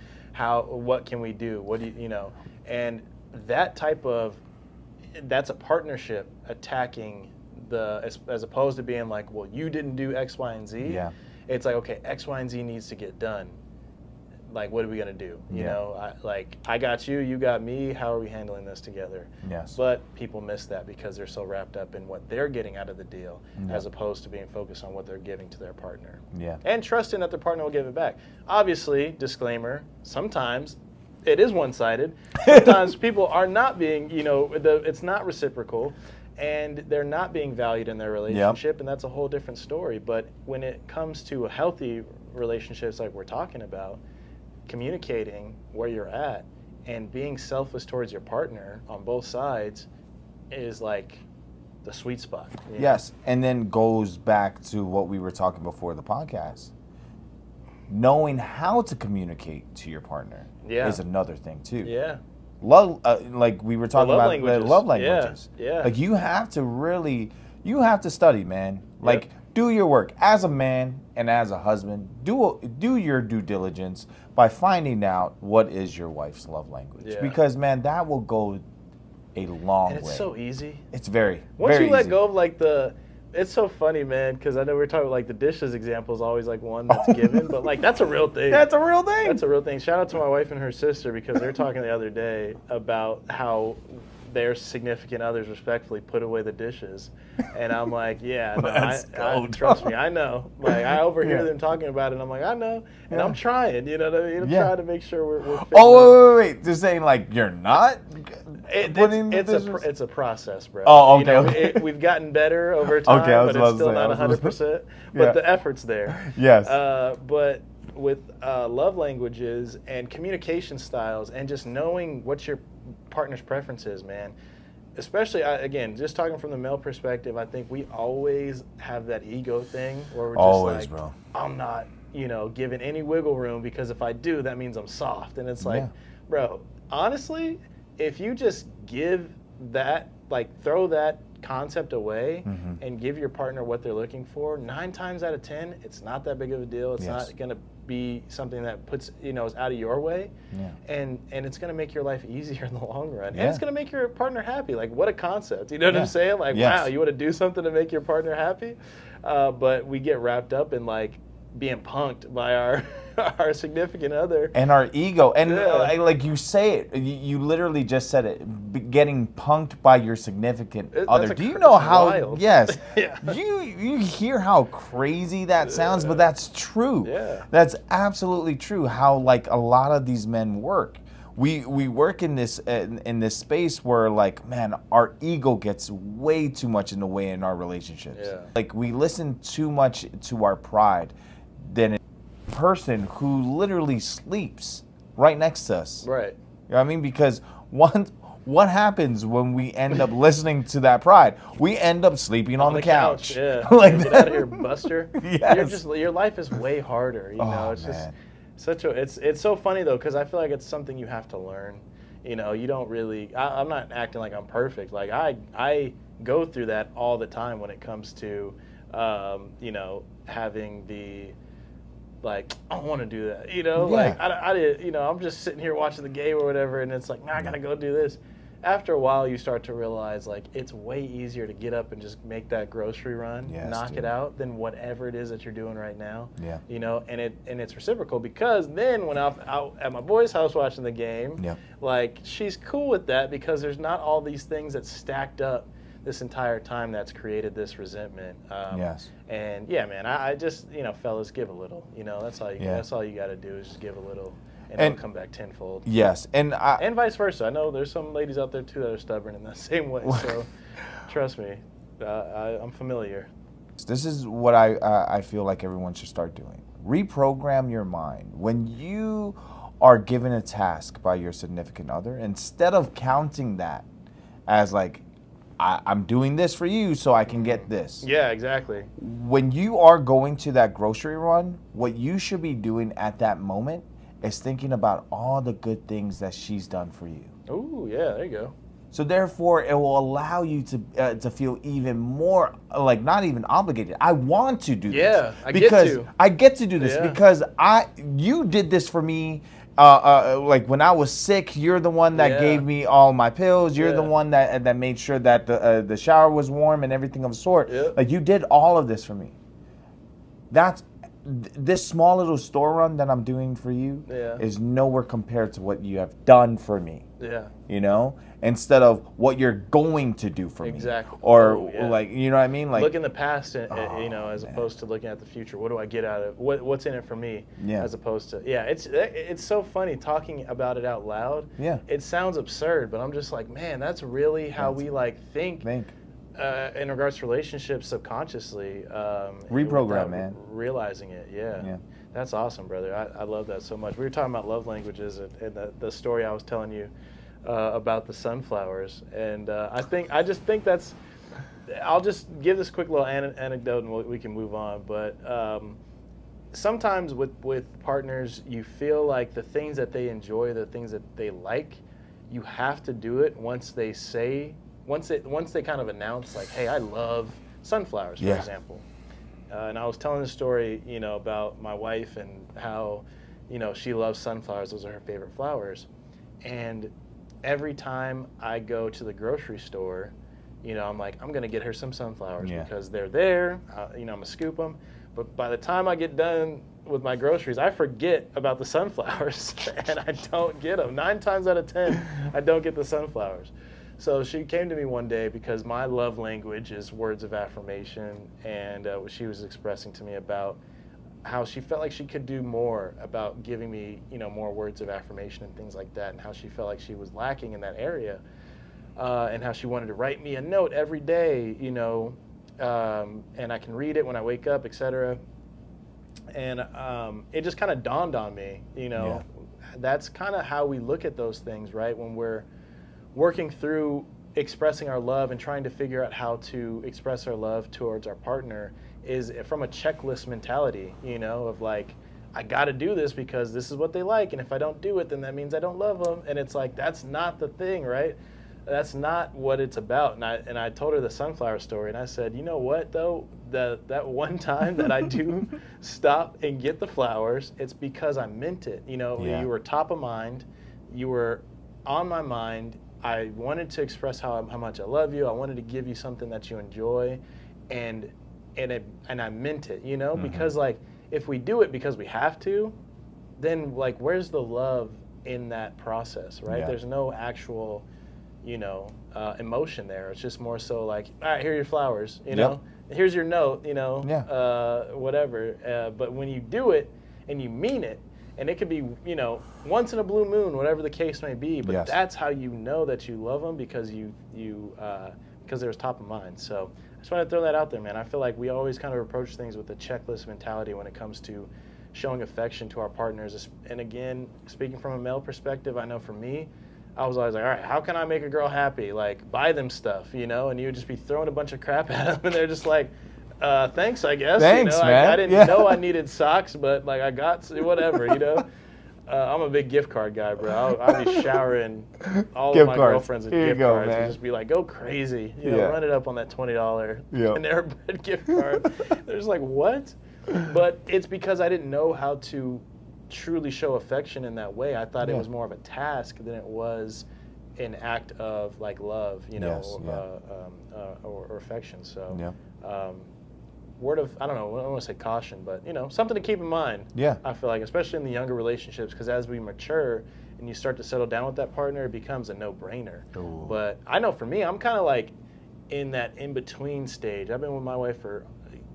Speaker 2: what can we do? What do you know? And that type of, that's a partnership attacking as opposed to being like, well, you didn't do X, Y, and Z. It's like, okay, X, Y, and Z needs to get done. Like, what are we gonna do? You know, I got you, you got me. How are we handling this together? But people miss that because they're so wrapped up in what they're getting out of the deal, as opposed to being focused on what they're giving to their partner. And trusting that their partner will give it back. Obviously, disclaimer: sometimes it is one-sided. Sometimes people are not being, you know, it's not reciprocal. And they're not being valued in their relationship, and that's a whole different story. But when it comes to healthy relationships like we're talking about, communicating where you're at and being selfless towards your partner on both sides is like the sweet spot.
Speaker 1: Yes, and then goes back to what we were talking before the podcast. Knowing how to communicate to your partner is another thing too. Love, like we were talking about the love languages. Like you have to study, man. Like do your work as a man and as a husband. Do your due diligence by finding out what is your wife's love language. Because man, that will go a long way.
Speaker 2: And it's so easy.
Speaker 1: It's very
Speaker 2: once you let
Speaker 1: easy.
Speaker 2: go of like it's so funny, man, because I know we're talking like the dishes example is always like one that's given, but like that's a real thing.
Speaker 1: That's a real thing.
Speaker 2: That's a real thing. Shout out to my wife and her sister because they're talking the other day about how their significant others respectfully put away the dishes, and I'm like, yeah, no, trust me, I know. Like I overhear them talking about it, and I'm like, I know, and I'm trying, you know what I mean? I'm trying to make sure we're
Speaker 1: wait. They're saying like you're not putting the dishes?
Speaker 2: It's a process, bro.
Speaker 1: Oh, okay.
Speaker 2: You know, we've gotten better over time, but it's still not 100%. But the effort's there.
Speaker 1: Yes.
Speaker 2: But with love languages and communication styles, and just knowing what your partner's preference is, man. Especially, again, just talking from the male perspective, I think we always have that ego thing where we're just like, I'm not, you know, giving any wiggle room because if I do, that means I'm soft. And it's like, bro, honestly, if you just give that, like throw that concept away and give your partner what they're looking for, 9 times out of 10, it's not that big of a deal. It's not going to be something that puts, you know, is out of your way, and it's going to make your life easier in the long run, and it's going to make your partner happy. Like, what a concept, you know what I'm saying? Like, wow, you want to do something to make your partner happy, but we get wrapped up in like being punked by our significant other
Speaker 1: and our ego, and like you say it, you literally just said it, getting punked by your significant other. Do you know how wild. You hear how crazy that sounds, but that's true. That's absolutely true how like a lot of these men work. We work in this space where like, man, our ego gets way too much in the way in our relationships. Like we listen too much to our pride than a person who literally sleeps right next to us. Right. You know what I mean? Because what happens when we end up listening to that pride? We end up sleeping on the couch.
Speaker 2: Like get out of here, Buster. Your life is way harder. You know, it's just it's so funny though, because I feel like it's something you have to learn. You know, you don't really. I'm not acting like I'm perfect. Like I go through that all the time when it comes to, you know, having the like, I don't want to do that, you know,
Speaker 1: Yeah.
Speaker 2: like I did, you know, I'm just sitting here watching the game or whatever, and it's like, nah, I gotta go do this. After a while, you start to realize, like, it's way easier to get up and just make that grocery run,
Speaker 1: Yes,
Speaker 2: knock
Speaker 1: dude.
Speaker 2: it out, than whatever it is that you're doing right now.
Speaker 1: Yeah.
Speaker 2: You know, and it's reciprocal, because then when I'm out at my boy's house watching the game,
Speaker 1: Yeah.
Speaker 2: like, she's cool with that, because there's not all these things that stacked up this entire time that's created this resentment.
Speaker 1: Yes.
Speaker 2: And yeah, man, I just, you know, fellas, give a little. You know, that's all you.
Speaker 1: Yeah.
Speaker 2: That's all you got to do is just give a little, and
Speaker 1: And-
Speaker 2: it'll come back tenfold.
Speaker 1: Yes, and
Speaker 2: And vice versa. I know there's some ladies out there too that are stubborn in that same way. So, trust me, I'm familiar.
Speaker 1: this is what I feel like everyone should start doing. Reprogram your mind. When you are given a task by your significant other, instead of counting that as like, I'm doing this for you so I can get this.
Speaker 2: Yeah, exactly.
Speaker 1: When you are going to that grocery run, what you should be doing at that moment is thinking about all the good things that she's done for you.
Speaker 2: Ooh, yeah, there you go.
Speaker 1: So therefore, it will allow you to feel even more like not even obligated. I want to do this.
Speaker 2: Yeah, I get
Speaker 1: because
Speaker 2: to.
Speaker 1: I get to do this
Speaker 2: Yeah.
Speaker 1: because you did this for me. Like when I was sick, you're the one that
Speaker 2: Yeah.
Speaker 1: gave me all my pills. You're the
Speaker 2: Yeah.
Speaker 1: one that made sure that the shower was warm and everything of the sort.
Speaker 2: Yep.
Speaker 1: Like you did all of this for me. This small little store run that I'm doing for you
Speaker 2: Yeah.
Speaker 1: is nowhere compared to what you have done for me.
Speaker 2: Yeah.
Speaker 1: You know, instead of what you're going to do for
Speaker 2: Exactly.
Speaker 1: me, or
Speaker 2: Oh, yeah.
Speaker 1: like, you know what I mean? Like,
Speaker 2: Look in the past,
Speaker 1: Oh,
Speaker 2: you know, as
Speaker 1: man.
Speaker 2: opposed to looking at the future. What do I get out of what's in it for me?
Speaker 1: Yeah.
Speaker 2: As opposed to, yeah, it's so funny talking about it out loud.
Speaker 1: Yeah.
Speaker 2: It sounds absurd, but I'm just like, man, that's really how we like think. In regards to relationships subconsciously.
Speaker 1: Reprogram,
Speaker 2: without
Speaker 1: man.
Speaker 2: Realizing it, yeah.
Speaker 1: Yeah.
Speaker 2: That's awesome, brother. I love that so much. We were talking about love languages and the story I was telling you about the sunflowers. And I just think that's, I'll just give this quick little anecdote and we can move on. But sometimes with partners, you feel like the things that they enjoy, the things that they like, you have to do it once they kind of announce, like, hey, I love sunflowers, for
Speaker 1: Yeah.
Speaker 2: example. And I was telling the story, you know, about my wife and how, you know, she loves sunflowers. Those are her favorite flowers. And every time I go to the grocery store, you know, I'm like, I'm going to get her some sunflowers
Speaker 1: Yeah.
Speaker 2: because they're there. You know, I'm going to scoop them. But by the time I get done with my groceries, I forget about the sunflowers and I don't get them. 9 times out of 10, I don't get the sunflowers. So she came to me one day because my love language is words of affirmation, and she was expressing to me about how she felt like she could do more about giving me, you know, more words of affirmation and things like that, and how she felt like she was lacking in that area, and how she wanted to write me a note every day, you know, and I can read it when I wake up, etc. And it just kind of dawned on me, you know, that's kind of how we look at those things, right? When we're working through expressing our love and trying to figure out how to express our love towards our partner is from a checklist mentality, you know, of like, I got to do this because this is what they like, and if I don't do it, then that means I don't love them. And it's like, that's not the thing, right? That's not what it's about. And I told her the sunflower story, and I said, you know what, though? That one time that I do stop and get the flowers, it's because I meant it. You know,
Speaker 1: Yeah.
Speaker 2: You were top of mind. You were on my mind. I wanted to express how much I love you. I wanted to give you something that you enjoy, and I meant it, you know, because like if we do it because we have to, then like where's the love in that process, right?
Speaker 1: Yeah.
Speaker 2: There's no actual, you know, emotion there. It's just more so like, all right, here are your flowers, you know, here's your note, you know, whatever. But when you do it and you mean it, and it could be, you know, once in a blue moon, whatever the case may be. But that's how you know that you love them, because because they're top of mind. So I just want to throw that out there, man. I feel like we always kind of approach things with a checklist mentality when it comes to showing affection to our partners. And again, speaking from a male perspective, I know for me, I was always like, all right, how can I make a girl happy? Like, buy them stuff, you know? And you would just be throwing a bunch of crap at them, and they're just like, thanks, I guess.
Speaker 1: Thanks,
Speaker 2: you know?
Speaker 1: man.
Speaker 2: I didn't know I needed socks, but like I got whatever, you know. I'm a big gift card guy, bro. I'll be showering all of my girlfriends with gift cards
Speaker 1: man.
Speaker 2: and just be like, go crazy, you know, run it up on that $20 Panera Bread gift card. They're just like, what? But it's because I didn't know how to truly show affection in that way. I thought it was more of a task than it was an act of like love, you know, or affection. So, word of, I don't know, I don't want to say caution, but you know, something to keep in mind.
Speaker 1: Yeah.
Speaker 2: I feel like, especially in the younger relationships, because as we mature and you start to settle down with that partner, it becomes a no-brainer.
Speaker 1: Ooh.
Speaker 2: But I know for me, I'm kind of like in that in-between stage. I've been with my wife for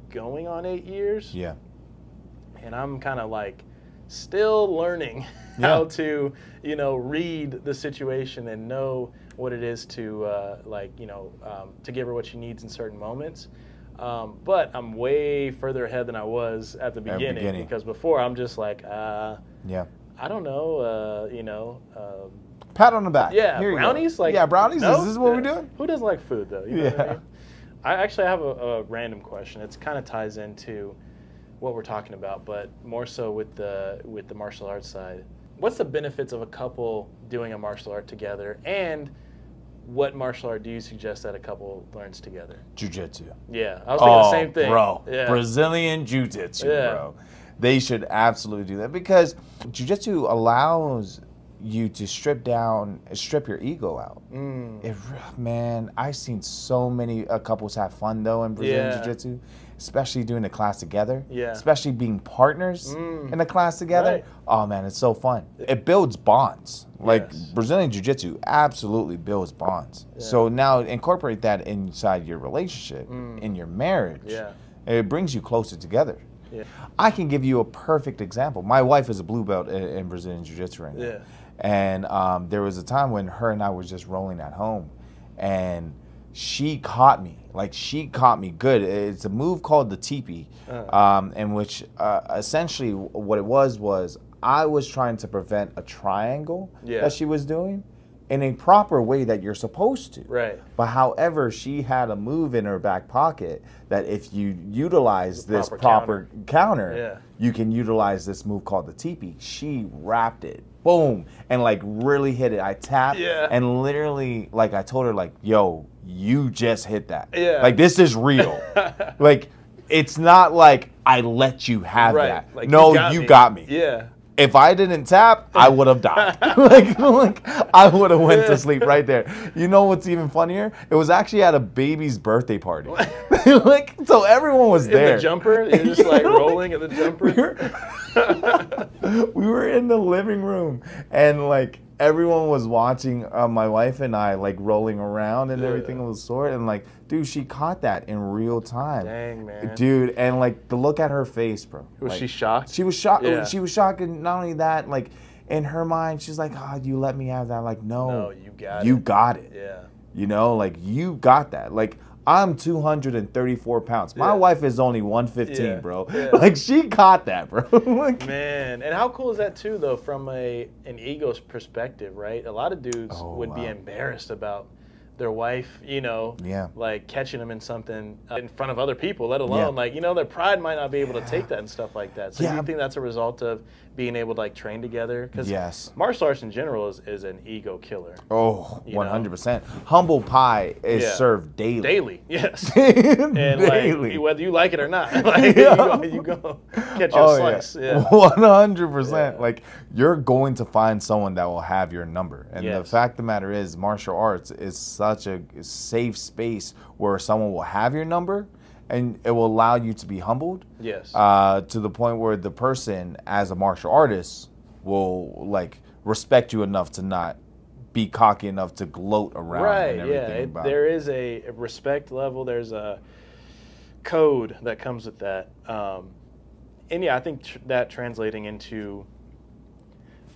Speaker 2: going on 8 years.
Speaker 1: Yeah.
Speaker 2: And I'm kind of like still learning how to, you know, read the situation and know what it is to, to give her what she needs in certain moments. But I'm way further ahead than I was at the beginning. Because before I'm just like, I don't know,
Speaker 1: pat on the back.
Speaker 2: Yeah,
Speaker 1: Here
Speaker 2: brownies? Like,
Speaker 1: yeah, brownies?
Speaker 2: No?
Speaker 1: Is this what we're doing?
Speaker 2: Who doesn't like food, though? You know what I mean? I actually have a random question. It kind of ties into what we're talking about, but more so with the martial arts side. What's the benefits of a couple doing a martial art together, and what martial art do you suggest that a couple learns together?
Speaker 1: Jiu-jitsu.
Speaker 2: Yeah, I was thinking the same thing.
Speaker 1: Bro,
Speaker 2: yeah.
Speaker 1: Brazilian Jiu-jitsu, bro. They should absolutely do that because Jiu-jitsu allows you to strip your ego out. Man, I've seen so many couples have fun though in Brazilian Jiu-Jitsu, especially doing the class together, especially being partners in the class together. Oh man, it's so fun. It builds bonds. Like Brazilian Jiu-Jitsu absolutely builds bonds. So now incorporate that inside your relationship, in your marriage. It brings you closer together. I can give you a perfect example. My wife is a blue belt in Brazilian Jiu-Jitsu right now. And there was a time when her and I were just rolling at home, and she caught me. Like, she caught me good. It's a move called the teepee, in which essentially what it was I was trying to prevent a triangle that she was doing in a proper way that you're supposed to. But however, she had a move in her back pocket that if you utilize this proper counter, you can utilize this move called the teepee. She wrapped it, boom, and like really hit it. I tapped and literally, like, I told her, like, yo, you just hit that. Like, this is real. Like, it's not like I let you have that. Like, no, you got me. If I didn't tap, I would have died. like I would have went to sleep right there. You know what's even funnier? It was actually at a baby's birthday party. Like, so everyone was there.
Speaker 2: In the jumper? You're just like rolling at the jumper?
Speaker 1: We were in the living room, and like everyone was watching my wife and I like rolling around and everything of the sort, and like, dude, she caught that in real time.
Speaker 2: Dang, man.
Speaker 1: Dude, and like the look at her face, bro.
Speaker 2: Was she shocked?
Speaker 1: She was shocked. She was shocked, and not only that, like in her mind, she's like, "Oh, you let me have that." Like, no, you got it. You know, like you got that. Like, I'm 234 pounds. My wife is only 115, bro. Like, she caught that, bro. Like,
Speaker 2: man, and how cool is that too, though, from an ego's perspective, right? A lot of dudes would be embarrassed about their wife, you know, like catching them in something in front of other people, let alone like, you know, their pride might not be able to take that and stuff like that. So do you think that's a result of being able to like train together? Because martial arts in general is an ego killer.
Speaker 1: Oh, 100%. Humble pie is served daily.
Speaker 2: Daily, yes. And like, whether you like it or not, like, you go catch your slice.
Speaker 1: 100%. Like, you're going to find someone that will have your number. And the fact of the matter is, martial arts is such a safe space where someone will have your number, and it will allow you to be humbled. To the point where the person, as a martial artist, will like respect you enough to not be cocky enough to gloat around and everything.
Speaker 2: There is a respect level. There's a code that comes with that. And I think that translating into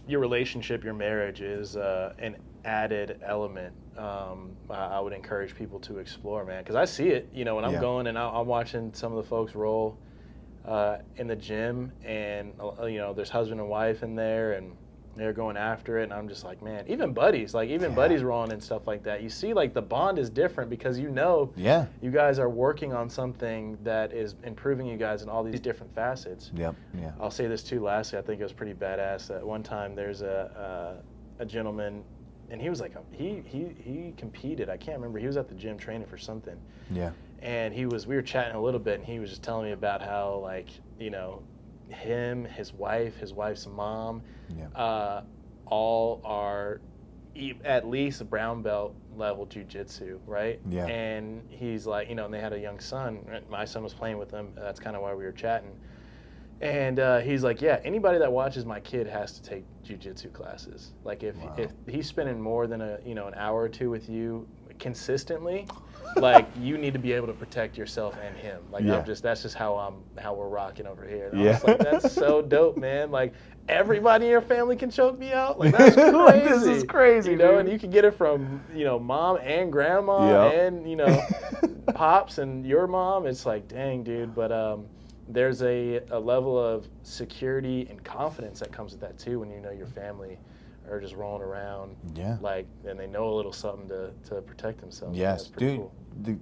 Speaker 2: your relationship, your marriage, is an added element. I would encourage people to explore, man, because I see it. You know, when I'm going and I'm watching some of the folks roll in the gym, and you know, there's husband and wife in there, and they're going after it, and I'm just like, man, even buddies, buddies rolling and stuff like that. You see, like, the bond is different because you know, you guys are working on something that is improving you guys in all these different facets. I'll say this too. Lastly, I think it was pretty badass. At one time, there's a gentleman. And he was like, he competed. I can't remember. He was at the gym training for something. and we were chatting a little bit, and he was just telling me about how, like, him, his wife's mom, all are at least a brown belt level jiu-jitsu, right?
Speaker 1: Yeah.
Speaker 2: And he's like, and they had a young son. My son was playing with them. That's kind of why we were chatting. And he's like, yeah, anybody that watches my kid has to take jiu-jitsu classes. Like, if he's spending more than an hour or two with you consistently, like, you need to be able to protect yourself and him. Like, that's just how we're rocking over here. And I was like, that's so dope, man. Like, everybody in your family can choke me out. Like, that's crazy.
Speaker 1: This is crazy, dude.
Speaker 2: And you can get it from mom and grandma and pops and your mom. It's like, dang, dude. But there's a level of security and confidence that comes with that too, when your family are just rolling around, like, and they know a little something to protect themselves.
Speaker 1: Yes, dude. Cool.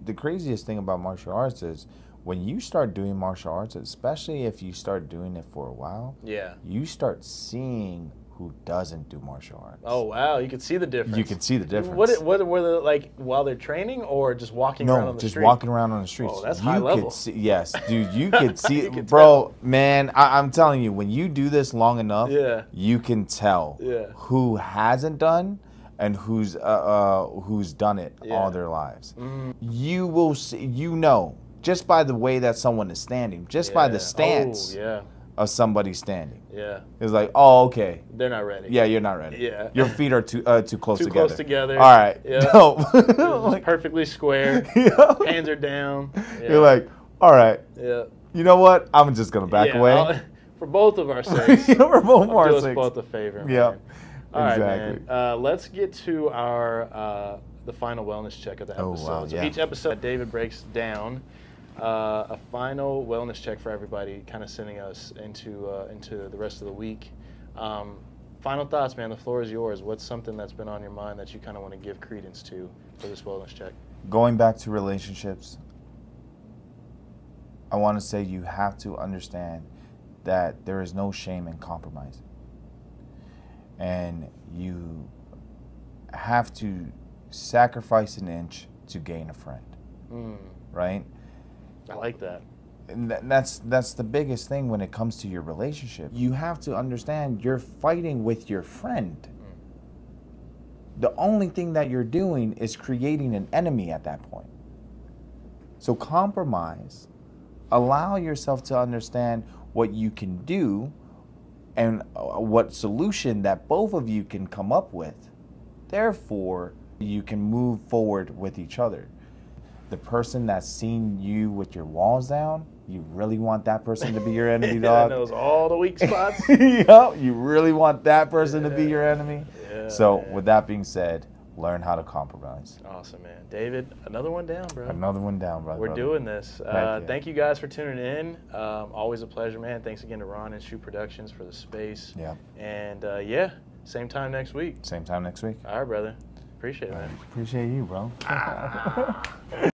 Speaker 1: The craziest thing about martial arts is when you start doing martial arts, especially if you start doing it for a while, you start seeing who doesn't do martial arts.
Speaker 2: Oh, wow. You can see the difference.
Speaker 1: You can see the difference.
Speaker 2: What were they like while they're training, or just walking around on the street?
Speaker 1: No, just walking around on the streets.
Speaker 2: Oh, that's high level.
Speaker 1: Yes, dude, you could see it. Bro, man, I'm telling you, when you do this long enough, you can tell who hasn't done and who's done it all their lives. You will see, just by the way that someone is standing, just by the stance of somebody standing. It's like, oh, okay.
Speaker 2: They're not ready.
Speaker 1: Yeah, you're not ready. Your feet are too close together.
Speaker 2: Too close together.
Speaker 1: All right.
Speaker 2: Dope. Like, perfectly square. Hands are down.
Speaker 1: You're like, all right. You know what? I'm just gonna back away.
Speaker 2: For both of our sakes.
Speaker 1: For both of our sakes.
Speaker 2: Do us both a favor.
Speaker 1: Man.
Speaker 2: All right, man. Let's get to our the final wellness check of the episode.
Speaker 1: Oh, wow,
Speaker 2: so each episode, David breaks down a final wellness check for everybody, kind of sending us into the rest of the week. Final thoughts, man. The floor is yours. What's something that's been on your mind that you kind of want to give credence to for this wellness check?
Speaker 1: Going back to relationships, I want to say you have to understand that there is no shame in compromising. And you have to sacrifice an inch to gain a friend, right?
Speaker 2: I like that.
Speaker 1: And that's the biggest thing when it comes to your relationship. You have to understand you're fighting with your friend. The only thing that you're doing is creating an enemy at that point. So compromise. Allow yourself to understand what you can do and what solution that both of you can come up with. Therefore, you can move forward with each other. The person that's seen you with your walls down, you really want that person to be your enemy, dog.
Speaker 2: That knows all the weak spots.
Speaker 1: You really want that person to be your enemy. So,
Speaker 2: man.
Speaker 1: With that being said, learn how to compromise.
Speaker 2: Awesome, man. David, another one down, bro.
Speaker 1: Another one down, brother.
Speaker 2: We're doing this. Thank you guys for tuning in. Always a pleasure, man. Thanks again to Ron and Shoot Productions for the space. And same time next week.
Speaker 1: Same time next week.
Speaker 2: All right, brother. Appreciate it, man.
Speaker 1: Appreciate you, bro.